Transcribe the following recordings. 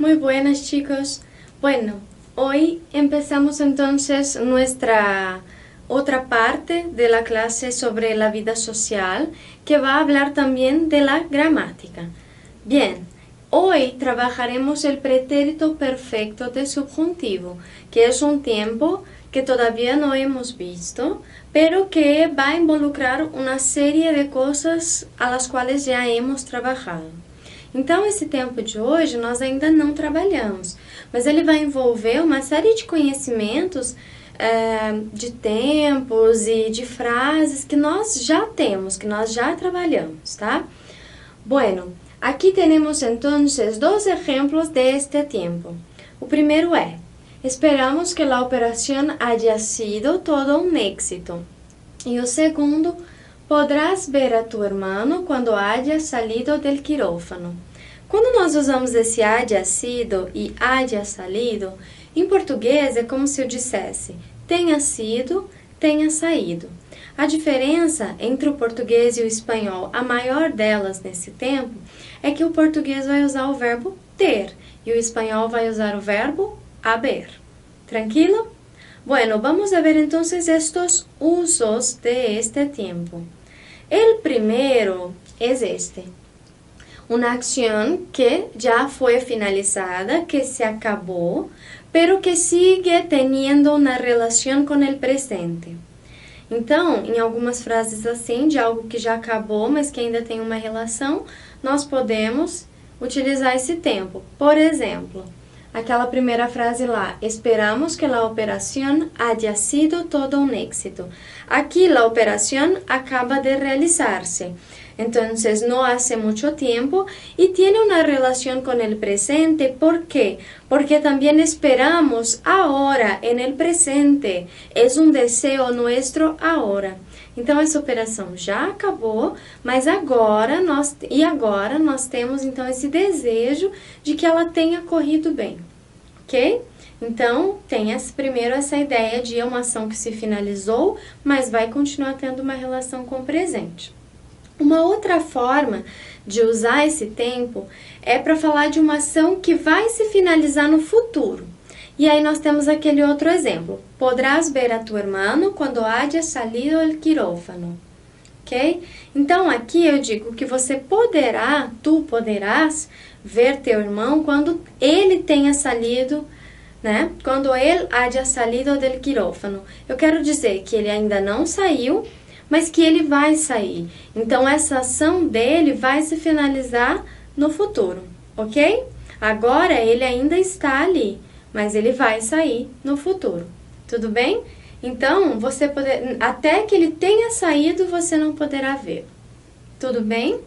Muy buenas, chicos. Bueno, hoy empezamos entonces nuestra otra parte de la clase sobre la vida social, que va a hablar también de la gramática. Bien, hoy trabajaremos el pretérito perfecto de subjuntivo, que es un tiempo que todavía no hemos visto, pero que va a involucrar una serie de cosas a las quais já hemos trabalhado. Então, esse tempo de hoje nós ainda não trabalhamos, mas ele vai envolver uma série de conhecimentos de tempos e de frases que nós já temos, que nós já trabalhamos, tá? Bueno, aqui temos então dois exemplos de este tempo. O primeiro é: esperamos que a operação haya sido todo um éxito. E o segundo: podrás ver a tu hermano quando haya salido del quirófano. Quando nós usamos esse haya sido e haya salido, em português é como se eu dissesse tenha sido, tenha saído. A diferença entre o português e o espanhol, a maior delas nesse tempo, é que o português vai usar o verbo ter e o espanhol vai usar o verbo haber. Tranquilo? Bueno, vamos a ver entonces estos usos de este tiempo. El primero es este. Una acción que ya fue finalizada, que se acabó, pero que sigue teniendo una relación con el presente. Então, em algumas frases assim, de algo que já acabou, mas que ainda tem uma relação, nós podemos utilizar esse tempo. Por exemplo, aquela primeira frase lá, esperamos que a operação haya sido todo um éxito. Aqui a operação acaba de realizar-se. Entonces, no hace mucho tiempo y tiene una relación con el presente. ¿Por qué? Porque también esperamos ahora, en el presente. Es un deseo nuestro ahora. Então, essa operação já acabou, mas agora nós temos então esse desejo de que ela tenha corrido bem, ok? Então, tem primeiro essa ideia de uma ação que se finalizou, mas vai continuar tendo uma relação com o presente. Uma outra forma de usar esse tempo é para falar de uma ação que vai se finalizar no futuro. E aí nós temos aquele outro exemplo. Podrás ver a tu hermano quando haya salido el quirófano. Ok? Então aqui eu digo que tu poderás ver teu irmão quando ele tenha salido, né? Quando ele haya salido del quirófano. Eu quero dizer que ele ainda não saiu, mas que ele vai sair. Então, essa ação dele vai se finalizar no futuro, ok? Agora, ele ainda está ali, mas ele vai sair no futuro, tudo bem? Então, até que ele tenha saído, você não poderá ver, tudo bem?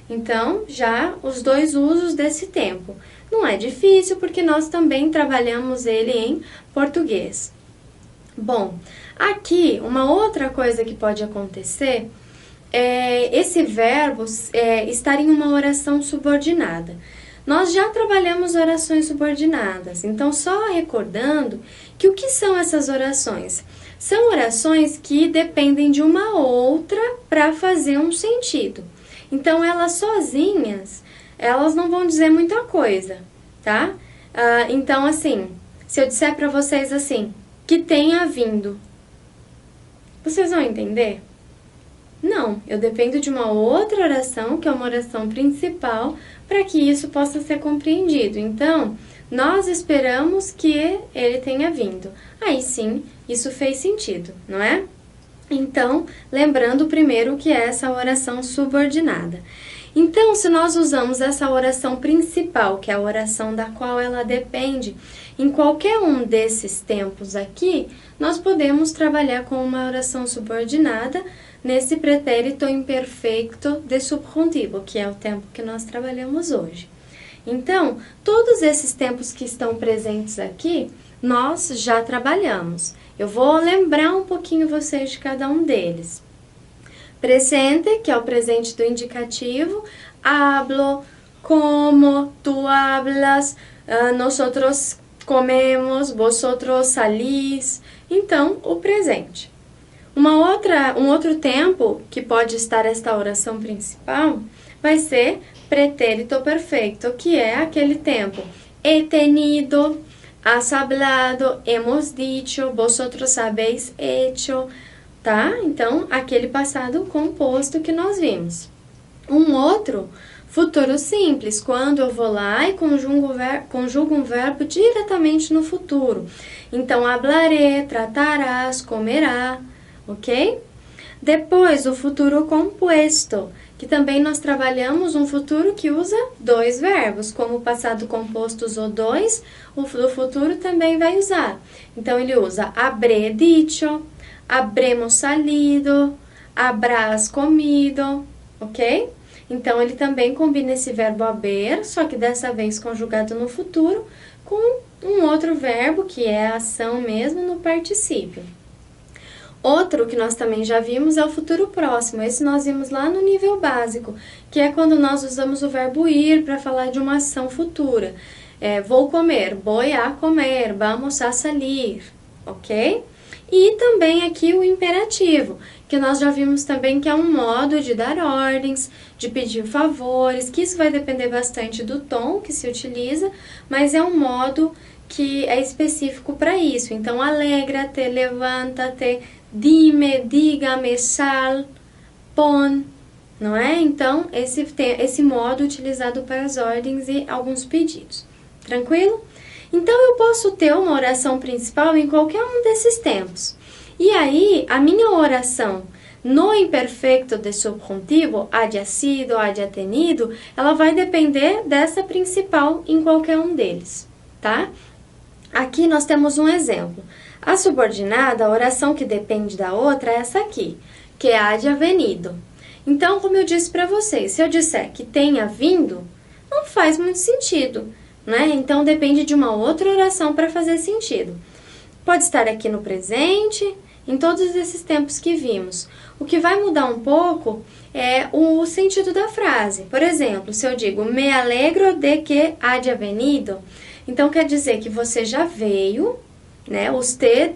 Então, já os dois usos desse tempo. Não é difícil, porque nós também trabalhamos ele em português. Bom, aqui, uma outra coisa que pode acontecer é esse verbo estar em uma oração subordinada. Nós já trabalhamos orações subordinadas, então só recordando que o que são essas orações? São orações que dependem de uma outra para fazer um sentido. Então, elas sozinhas, elas não vão dizer muita coisa, tá? Então, assim, se eu disser para vocês assim, que tenha vindo, vocês vão entender? Não, eu dependo de uma outra oração, que é uma oração principal, para que isso possa ser compreendido. Então, nós esperamos que ele tenha vindo. Aí sim, isso fez sentido, não é? Então, lembrando primeiro o que é essa oração subordinada. Então, se nós usamos essa oração principal, que é a oração da qual ela depende, em qualquer um desses tempos aqui, nós podemos trabalhar com uma oração subordinada nesse pretérito imperfeito de subjuntivo, que é o tempo que nós trabalhamos hoje. Então, todos esses tempos que estão presentes aqui, nós já trabalhamos. Eu vou lembrar um pouquinho vocês de cada um deles. Presente, que é o presente do indicativo, hablo, como, tu hablas, nosotros comemos, vosotros salís. Então, o presente. Um outro tempo que pode estar esta oração principal vai ser pretérito perfeito, que é aquele tempo he tenido, has hablado, hemos dicho, vosotros habéis hecho, tá? Então, aquele passado composto que nós vimos. Um outro, futuro simples, quando eu vou lá e conjugo um verbo diretamente no futuro. Então, hablaré, tratarás, comerá, ok? Depois, o futuro composto, que também nós trabalhamos um futuro que usa dois verbos, como o passado composto usou dois, o do futuro também vai usar. Então, ele usa habré dicho, habremos salido, habrás comido, ok? Então, ele também combina esse verbo haber, só que dessa vez conjugado no futuro, com um outro verbo, que é a ação mesmo, no particípio. Outro que nós também já vimos é o futuro próximo. Esse nós vimos lá no nível básico, que é quando nós usamos o verbo ir para falar de uma ação futura. Vou comer, voy a comer, vamos a salir, ok? E também aqui o imperativo, que nós já vimos também que é um modo de dar ordens, de pedir favores, que isso vai depender bastante do tom que se utiliza, mas é um modo que é específico para isso. Então, alegra-te, levanta-te, dime, diga-me, sal, pon, não é? Então, esse modo utilizado para as ordens e alguns pedidos. Tranquilo? Então, eu posso ter uma oração principal em qualquer um desses tempos. E aí, a minha oração no imperfecto de subjuntivo, haya sido, haya tenido, ela vai depender dessa principal em qualquer um deles, tá? Aqui nós temos um exemplo. A subordinada, a oração que depende da outra, é essa aqui, que haya venido. Então, como eu disse para vocês, se eu disser que tenha vindo, não faz muito sentido, né? Então, depende de uma outra oração para fazer sentido. Pode estar aqui no presente, em todos esses tempos que vimos. O que vai mudar um pouco é o sentido da frase. Por exemplo, se eu digo, me alegro de que haya venido, então quer dizer que você já veio, né? Usted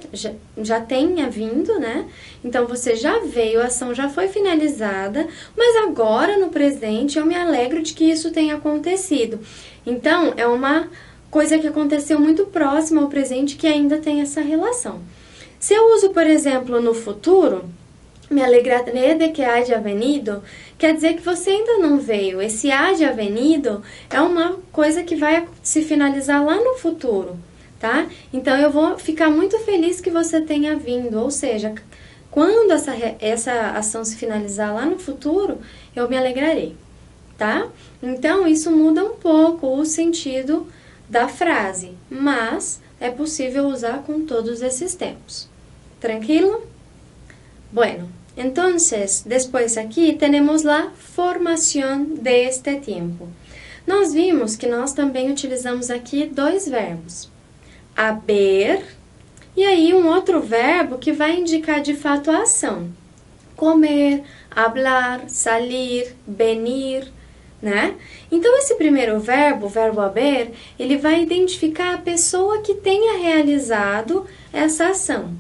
já tenha vindo, né? Então, você já veio, a ação já foi finalizada, mas agora, no presente, eu me alegro de que isso tenha acontecido. Então, é uma coisa que aconteceu muito próxima ao presente que ainda tem essa relação. Se eu uso, por exemplo, no futuro, me alegraré de que haya venido, quer dizer que você ainda não veio. Esse haya venido é uma coisa que vai se finalizar lá no futuro, tá? Então, eu vou ficar muito feliz que você tenha vindo, ou seja, quando essa ação se finalizar lá no futuro, eu me alegrarei, tá? Então, isso muda um pouco o sentido da frase, mas é possível usar com todos esses tempos. Tranquilo? Bueno, entonces, después aquí tenemos la formación de este tiempo. Nós vimos que nós também utilizamos aqui dois verbos, haber, e aí um outro verbo que vai indicar de fato a ação, comer, hablar, salir, venir, né? Então, esse primeiro verbo, o verbo haber, ele vai identificar a pessoa que tenha realizado essa ação.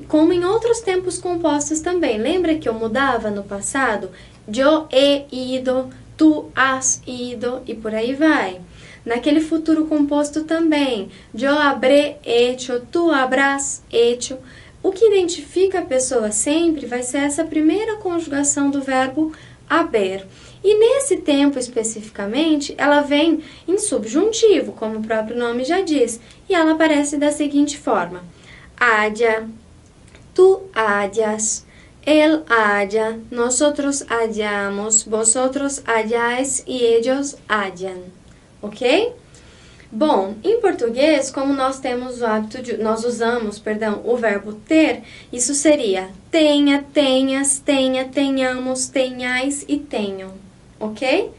Como em outros tempos compostos também. Lembra que eu mudava no passado? Yo he ido, tu has ido e por aí vai. Naquele futuro composto também. Yo habré hecho, tu habrás hecho. O que identifica a pessoa sempre vai ser essa primeira conjugação do verbo haber. E nesse tempo especificamente, ela vem em subjuntivo, como o próprio nome já diz. E ela aparece da seguinte forma. Haya, tú hayas, él haya, nosotros hayamos, vosotros hayáis e ellos hayan, ok? Bom, em português, como nós temos o hábito de, nós usamos, perdão, o verbo ter, isso seria tenha, tenhas, tenha, tenhamos, tenhais e tenham, ok?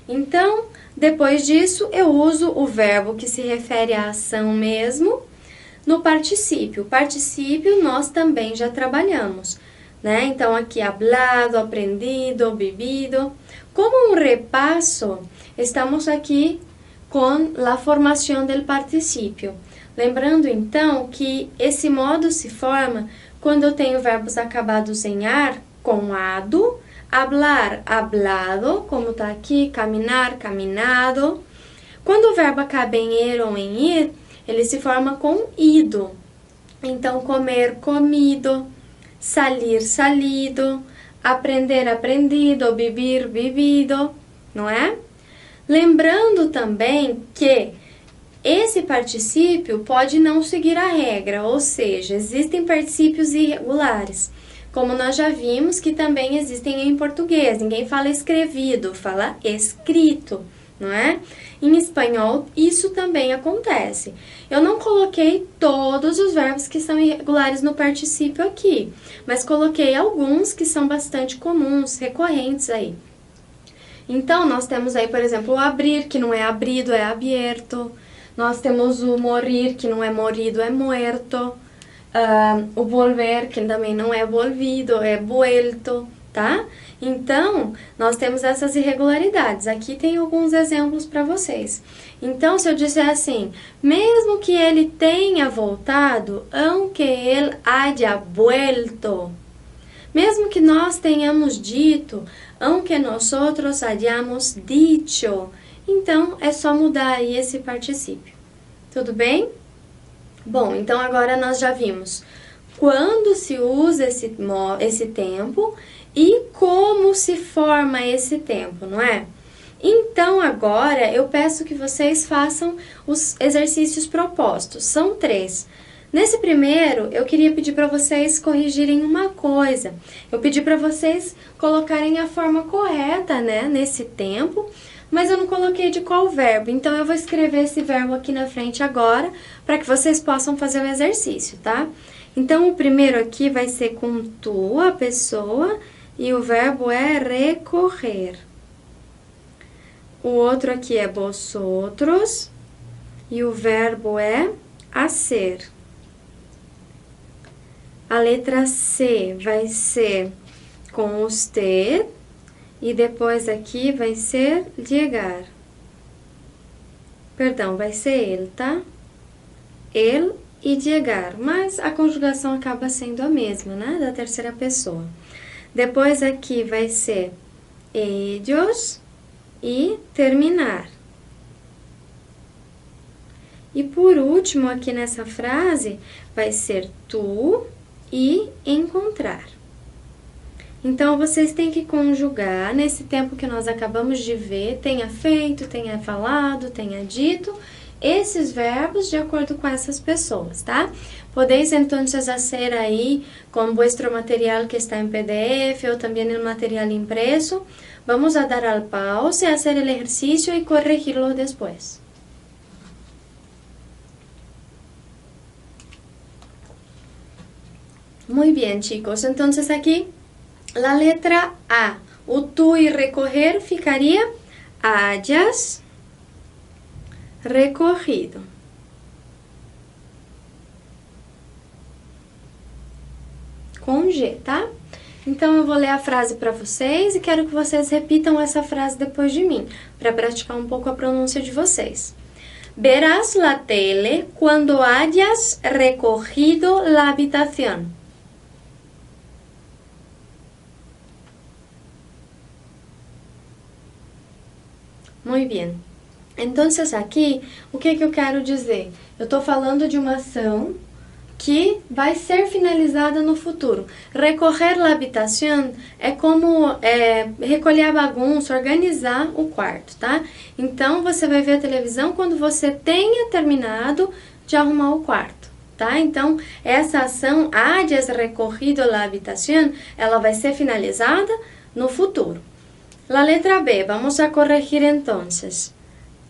Então, depois disso, eu uso o verbo que se refere à ação mesmo, no particípio. O particípio nós também já trabalhamos, né? Então, aqui, hablado, aprendido, vivido. Como um repasso, estamos aqui com a formação do particípio. Lembrando, então, que esse modo se forma quando eu tenho verbos acabados em ar, com ado, hablar, hablado, como está aqui, caminar, caminado. Quando o verbo acaba em er ou em ir, ele se forma com ido. Então, comer, comido, salir, salido, aprender, aprendido, beber, bebido, não é? Lembrando também que esse particípio pode não seguir a regra, ou seja, existem particípios irregulares, como nós já vimos que também existem em português. Ninguém fala escrevido, fala escrito, não é? Em espanhol, isso também acontece. Eu não coloquei todos os verbos que são irregulares no particípio aqui, mas coloquei alguns que são bastante comuns, recorrentes aí. Então, nós temos aí, por exemplo, o abrir, que não é abrido, é abierto. Nós temos o morir, que não é morido, é muerto. O volver, que também não é volvido, é vuelto, tá? Então, nós temos essas irregularidades. Aqui tem alguns exemplos para vocês. Então, se eu disser assim, mesmo que ele tenha voltado, aunque ele haya vuelto. Mesmo que nós tenhamos dito, aunque nosotros hayamos dicho. Então, é só mudar aí esse particípio. Tudo bem? Bom, então agora nós já vimos quando se usa esse tempo e como se forma esse tempo, não é? Então, agora eu peço que vocês façam os exercícios propostos. São 3. Nesse primeiro, eu queria pedir para vocês corrigirem uma coisa. Eu pedi para vocês colocarem a forma correta, né, nesse tempo, mas eu não coloquei de qual verbo. Então, eu vou escrever esse verbo aqui na frente agora, para que vocês possam fazer o exercício, tá? Então, o primeiro aqui vai ser com tu, a pessoa, e o verbo é recorrer. O outro aqui é vosotros, e o verbo é hacer. A letra C vai ser com usted, e depois aqui vai ser llegar. Perdão, vai ser ele, tá? El e llegar, mas a conjugação acaba sendo a mesma, né? Da terceira pessoa. Depois aqui vai ser ellos e terminar. E por último, aqui nessa frase, vai ser tu e encontrar. Então, vocês têm que conjugar nesse tempo que nós acabamos de ver, tenha feito, tenha falado, tenha dito, esses verbos de acordo com essas pessoas, tá? Podéis entonces hacer aí con vuestro material que está en PDF o también el material impreso. Vamos a dar al pause, hacer el ejercicio y corregirlo después. Muy bien, chicos. Entonces aquí la letra A, o tú y recoger ficaría hayas recogido. Com G, tá? Então, eu vou ler a frase para vocês e quero que vocês repitam essa frase depois de mim, para praticar um pouco a pronúncia de vocês. Verás la tele cuando hayas recogido la habitación. Muito bem. Então, aqui, o que eu quero dizer? Eu estou falando de uma ação que vai ser finalizada no futuro. Recorrer la habitación é como recolher a bagunça, organizar o quarto, tá? Então, você vai ver a televisão quando você tenha terminado de arrumar o quarto, tá? Então, essa ação, hayas recorrido la habitación, ela vai ser finalizada no futuro. La letra B, vamos a corregir entonces.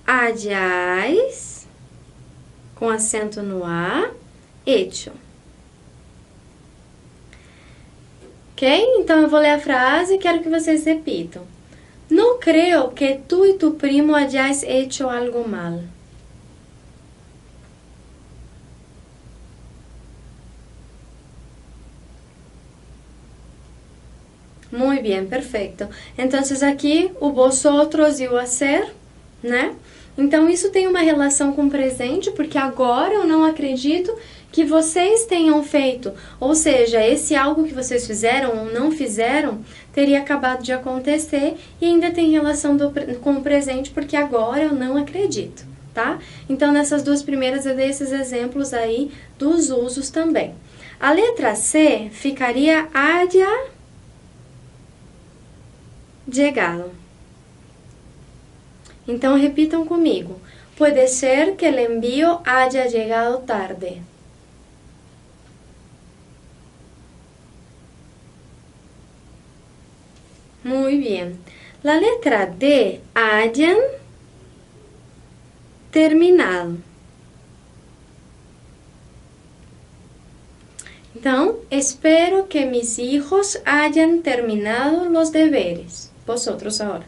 Hayáis, com acento no A, hecho. Ok? Então, eu vou ler a frase e quero que vocês repitam. No creo que tú y tu primo hayáis hecho algo mal. Muito bem, perfeito. Então, aqui, o vosotros e o hacer, né? Então, isso tem uma relação com o presente, porque agora eu não acredito que vocês tenham feito, ou seja, esse algo que vocês fizeram ou não fizeram, teria acabado de acontecer e ainda tem relação com o presente, porque agora eu não acredito, tá? Então, nessas duas primeiras eu dei esses exemplos aí dos usos também. A letra C ficaria haya llegado. Então, repitam comigo. Puede ser que el envío haya llegado tarde. Muy bien. La letra D, hayan terminado. Então, espero que mis hijos hayan terminado los deberes. Vosotros ahora.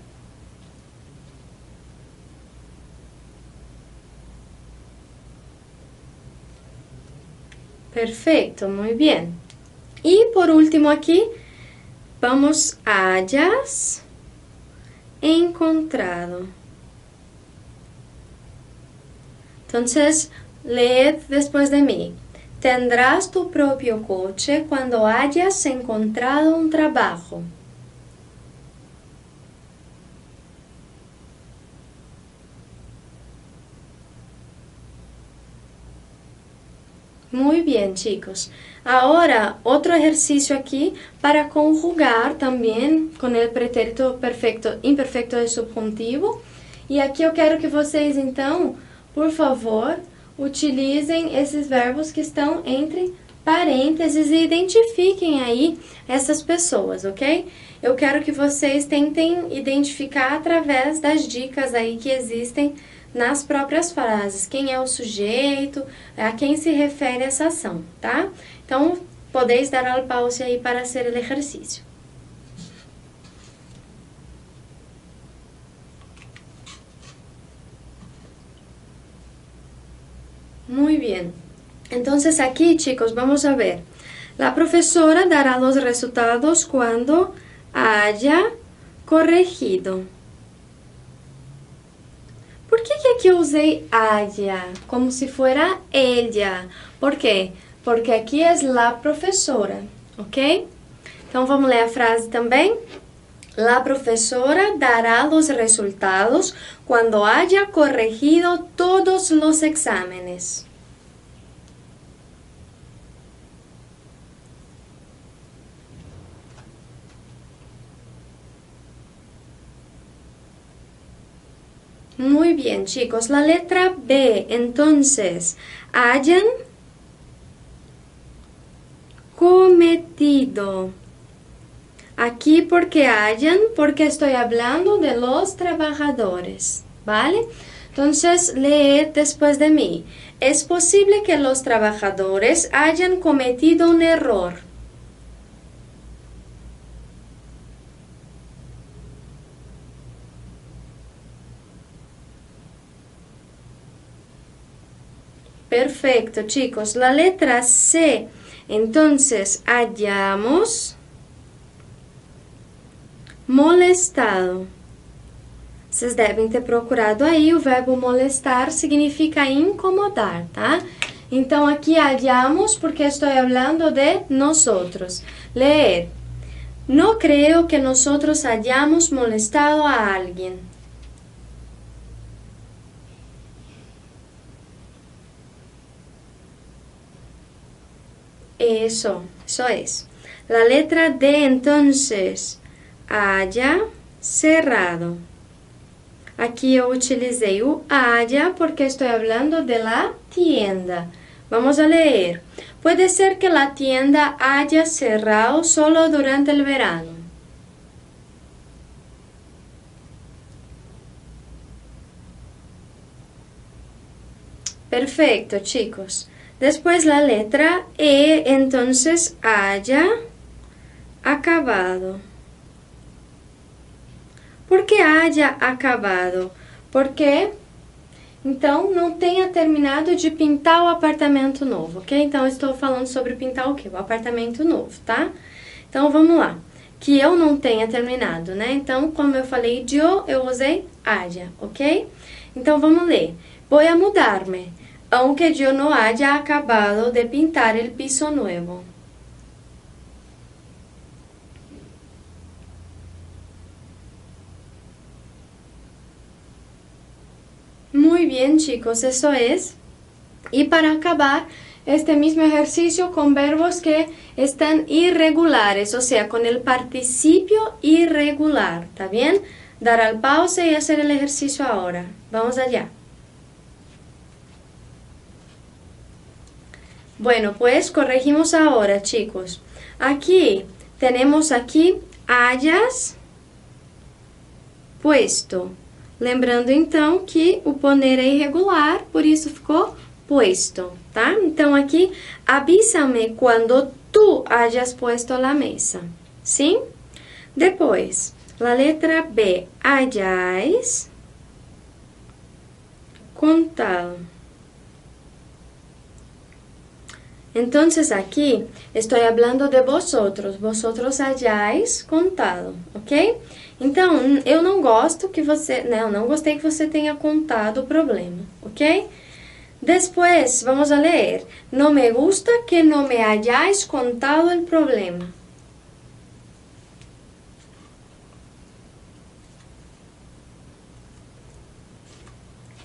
Perfecto, muy bien. Y por último aquí, vamos a hayas encontrado. Entonces, leed después de mí. Tendrás tu propio coche cuando hayas encontrado un trabajo. Muy bien, chicos. Ahora, otro ejercicio aquí para conjugar también con el pretérito perfecto, imperfecto de subjuntivo. E aqui eu quero que vocês, então, por favor, utilizem esses verbos que estão entre parênteses e identifiquem aí essas pessoas, ok? Eu quero que vocês tentem identificar através das dicas aí que existem nas próprias frases, quem é o sujeito, a quem se refere essa ação, tá? Então, podeis dar al pause aí para hacer el ejercicio. Muy bien. Entonces aquí, chicos, vamos a ver. La profesora dará los resultados cuando haya corregido. Por que aqui eu usei haya, como se fuera ella? ¿Por quê? Porque aqui é la professora, ok? Então, vamos ler a frase também? La profesora dará los resultados cuando haya corregido todos los exámenes. Muy bien, chicos. La letra B, entonces, hayan cometido. Aquí, ¿por qué hayan? Porque estoy hablando de los trabajadores, ¿vale? Entonces, leed después de mí. Es posible que los trabajadores hayan cometido un error. Perfecto, chicos. La letra C. Entonces, hayamos molestado. Vocês devem ter procurado aí, o verbo molestar significa incomodar, tá? Então, aqui hayamos porque estou falando de nosotros. Leer. No creo que nosotros hayamos molestado a alguien. Eso es. La letra D, entonces, haya cerrado. Aquí yo utilizei o haya porque estoy hablando de la tienda. Vamos a leer. Puede ser que la tienda haya cerrado solo durante el verano. Perfecto, chicos. Después la letra E, entonces haya acabado. Por que haya acabado? Porque, então, não tenha terminado de pintar o apartamento novo, ok? Então, eu estou falando sobre pintar o quê? O apartamento novo, tá? Então, vamos lá. Que eu não tenha terminado, né? Então, como eu falei eu usei haya, ok? Então, vamos ler. Voy a mudarme. aunque yo no haya acabado de pintar el piso nuevo. Muy bien, chicos, eso es. Y para acabar este mismo ejercicio con verbos que están irregulares, o sea, con el participio irregular, ¿está bien? Dar al pause y hacer el ejercicio ahora. Vamos allá. Bueno, pues corregimos ahora, chicos. Aquí, tenemos aqui hayas puesto. Lembrando, então, que o poner é irregular, por isso ficou puesto, tá? Então, aqui, avísame quando tu hayas puesto la mesa, sim? Depois, a letra B, hayáis contado. Entonces aquí estoy hablando de vosotros, vosotros hayáis contado, ok? Então, eu não gosto que você, não gostei que você tenha contado o problema, ok? Después, vamos a leer. No me gusta que no me hayáis contado el problema.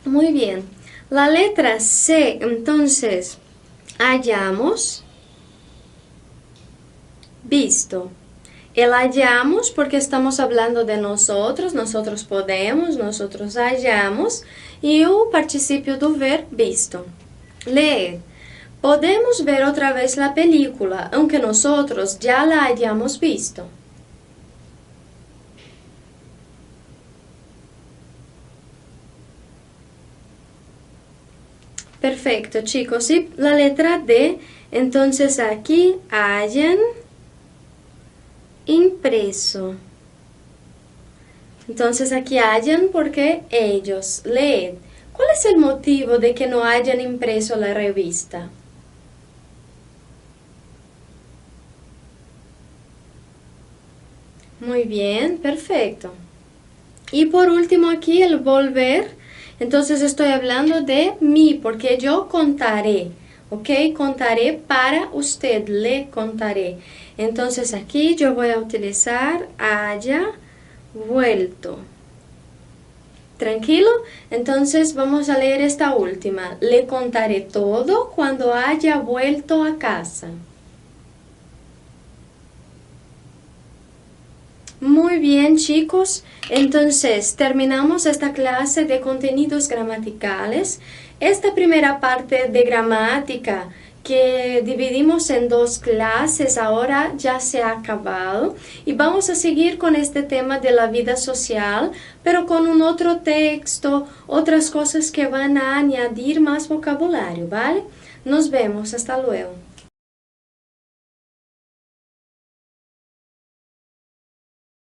Muy bien. La letra C, entonces, hayamos visto. El hayamos porque estamos hablando de nosotros, nosotros podemos, nosotros hayamos, e o participio do ver visto. Leer. Podemos ver otra vez la película, aunque nosotros ya la hayamos visto. Perfecto, chicos. Y la letra D, entonces aquí hayan impreso. Entonces aquí hayan porque ellos leen. ¿Cuál es el motivo de que no hayan impreso la revista? Muy bien, perfecto. Y por último aquí el volver. Entonces estoy hablando de mí porque yo contaré. ¿Ok? Contaré para usted, le contaré. Entonces aquí yo voy a utilizar haya vuelto. ¿Tranquilo? Entonces vamos a leer esta última. Le contaré todo cuando haya vuelto a casa. Muy bien, chicos. Entonces terminamos esta clase de contenidos gramaticales. Esta primera parte de gramática que dividimos en dos clases ahora ya se ha acabado y vamos a seguir con este tema de la vida social, pero con un otro texto, otras cosas que van a añadir más vocabulario, ¿vale? Nos vemos, hasta luego.